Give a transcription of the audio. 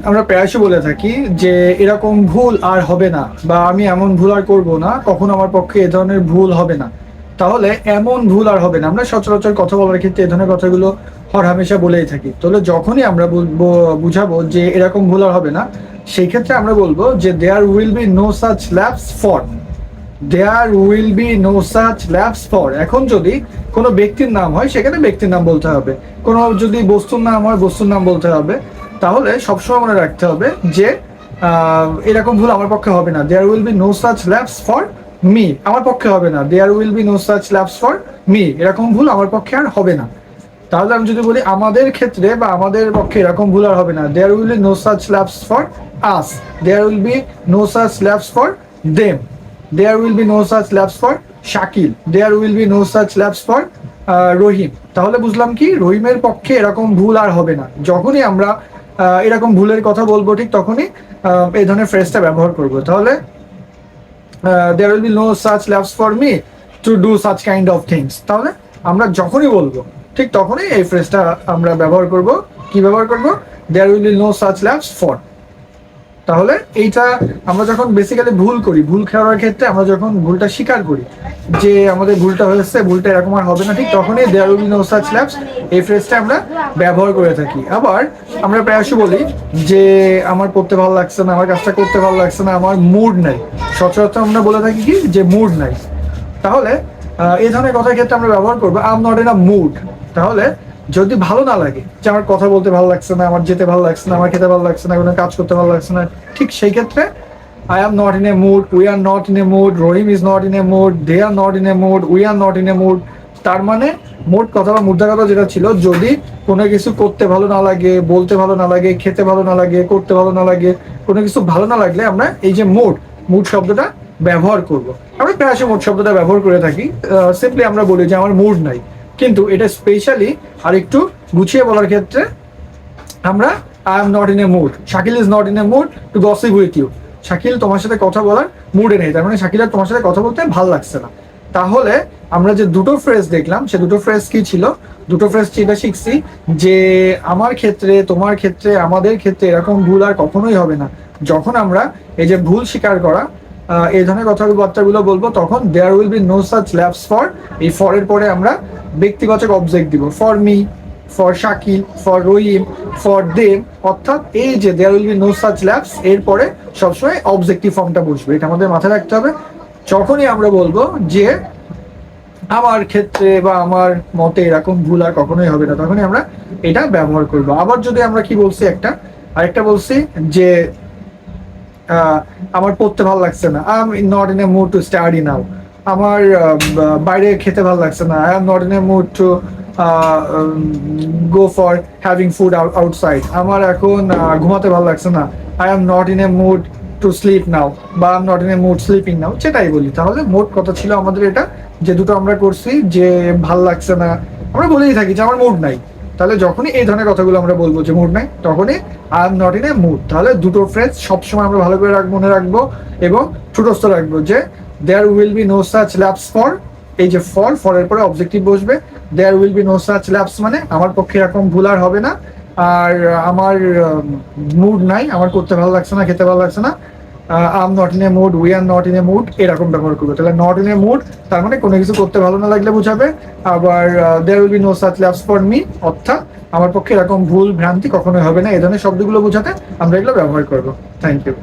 আমরা প্রায়শই বলে থাকি যে এরকম ভুল আর হবে না, বা আমি এমন ভুল আর করব না, কখনো আমার পক্ষে এ ধরনের ভুল হবে না। তাহলে এমন ভুল আর হবে না, আমরা সচরাচর কথা বলার ক্ষেত্রে এ ধরনের কথাগুলো হরহামেশা বলেই থাকি। তাহলে যখনই আমরা বুঝাবো যে এরকম ভুল আর হবে না, সেই ক্ষেত্রে আমরা বলবো যে there will be no such lapse for. There will be no such lapse for. এখন যদি কোনো ব্যক্তির নাম হয় সেখানে ব্যক্তির নাম বলতে হবে, কোনো যদি বস্তুর নাম হয় বস্তুর নাম বলতে হবে। তাহলে সবসময় মনে রাখতে হবে যে এরকম ভুল আমার পক্ষে হবে না। There will be no such lapse for me, আমার পক্ষে হবে না। There will be no such lapse for me, এরকম ভুল আমার পক্ষে আর হবে না। তাহলে আমি যদি বলি আমাদের ক্ষেত্রে বা আমাদের পক্ষে এরকম ভুল আর হবে না, there will be no such lapse for us. There will be no such lapse for them. There will be no such lapse for Shakil. There will be no such lapse for Rahim. তাহলে বুঝলাম কি, রহিমের পক্ষে এরকম ভুল আর হবে না। যখনই আমরা এরকম ভুলের কথা বলবো ঠিক তখনই এই ধরনের ফ্রেজটা ব্যবহার করব। তাহলে there will be no such lapse for me to do such kind of things. তাহলে আমরা যখনই বলবো ঠিক তখনই এই ফ্রেজটা আমরা ব্যবহার করব। কি ব্যবহার করব? There will be no such lapse for. তাহলে এইটা আমরা যখন বেসিক্যালি ভুল করি, ভুল করার ক্ষেত্রে আমরা যখন ভুলটা স্বীকার করি যে আমাদের ভুলটা হয়েছে, ভুলটা এরকম আর হবে না, ঠিক তখনই there will be no such lapse এই ফ্রেজটা আমরা ব্যবহার করে থাকি। আবার আমরা প্রায়শই বলি যে আমার পড়তে ভালো লাগছে না, আমার কাজটা করতে ভালো লাগছে না, আমার মুড নাই। সচরাচর আমরা বলে থাকি কি যে মুড নাই। তাহলে এই ধরনের কথার ক্ষেত্রে আমরা ব্যবহার করবো I am not in a mood. তাহলে যদি ভালো না লাগে, যে আমার কথা বলতে ভালো লাগছে না, আমার যেতে ভালো লাগছে না, আমার খেতে ভালো লাগছে না, কোনো কাজ করতে ভালো লাগছে না, ঠিক সেই ক্ষেত্রে I am not in a mood, we are not in a mood, Rahim is not in a mood, they are not in a mood, we are not in a mood. তার মানে মোট কথা বা মুদ্রা কথা যেটা ছিল, যদি কোনো কিছু করতে ভালো না লাগে, বলতে ভালো না লাগে, খেতে ভালো না লাগে, করতে ভালো না লাগে, কোনো কিছু ভালো না লাগলে আমরা এই যে মুড, মুড শব্দটা ব্যবহার করব। আমরা প্রায়শই মুড শব্দটা ব্যবহার করে থাকি। সিম্পলি আমরা বলি যে আমার মুড নাই, কিন্তু এটা স্পেশালি আর একটু গুছিয়ে বলার ক্ষেত্রে আমরা I am not in a mood, Shakil is not in a mood to gossip with you. Shakil তোমার সাথে কথা বলার মুডে নেই, তার মানে শাকিল আর তোমার সাথে কথা বলতে ভালো লাগছে না। তাহলে আমরা যে দুটো ফ্রেজ দেখলাম, সে দুটো ফ্রেজ কি ছিল? দুটো ফ্রেজ এটা শিখছি যে আমার ক্ষেত্রে, তোমার ক্ষেত্রে, আমাদের ক্ষেত্রে এরকম ভুল আর কখনোই হবে না। যখন আমরা এই যে ভুল স্বীকার করা এই ধরনের কথাবার্তাগুলো বলবো, তখন there will be no such lapse for. এই ফরের পরে আমরা ব্যক্তিবাচক অবজেক্ট দিব, for me, for Shakil, for Rahim, for them. অর্থাৎ এই যে there will be no such lapse, এরপরে সবসময় অবজেক্টিভ ফর্মটা বসবে। এটা আমাদের মাথায় রাখতে হবে। যখনই আমরা বলবো যে আমার ক্ষেত্রে বা আমার মতে এরকম ভুল আর কখনোই হবে না, তখনই আমরা এটা ব্যবহার করব। আবার যদি আমরা কি বলছি, আরেকটা বলছি যে আমার পড়তে ভালো লাগছে না, I am not in a mood to study now. আমার বাইরে খেতে ভালো লাগছে না, I am not in a mood to go for having food outside. আমার এখন ঘুমাতে ভালো লাগছে না, I am not in a mood to sleep now, বা I am not in a mood sleeping now, সেটাই বলি। তাহলে মোট কথা ছিল আমাদের এটা, যে দুটো আমরা করছি যে ভাল লাগছে না, আমরা বলেই থাকি যে আমার মুড নাই। তাহলে যখনই এই ধরনের কথাগুলো আমরা বলবো যে মুড নাই, তখনই I am not in a mood. তাহলে দুটো ফ্রেজ সবসময় আমরা ভালো করে মনে রাখবো এবং ঠুটস্থ রাখবো যে there will be no such lapse for. এই যে ফরের পরে অবজেক্টিভ বসবে। There will be no such lapse মানে আমার পক্ষে এরকম ভুল আর হবে না, আর আমার মুড নাই, আমার করতে ভালো লাগছে না, খেতে ভালো লাগছে না, I am not in a mood, we are not in a mood, এরকম ব্যবহার করবো। তাহলে নট ইন এ মুড তার মানে কোনো কিছু করতে ভালো না লাগলে বোঝাবে। আবার there will be no such lapse for me, অর্থাৎ আমার পক্ষে এরকম ভুল ভ্রান্তি কখনোই হবে না, এই ধরনের শব্দগুলো বোঝাতে আমরা এগুলো ব্যবহার করবো। Thank you.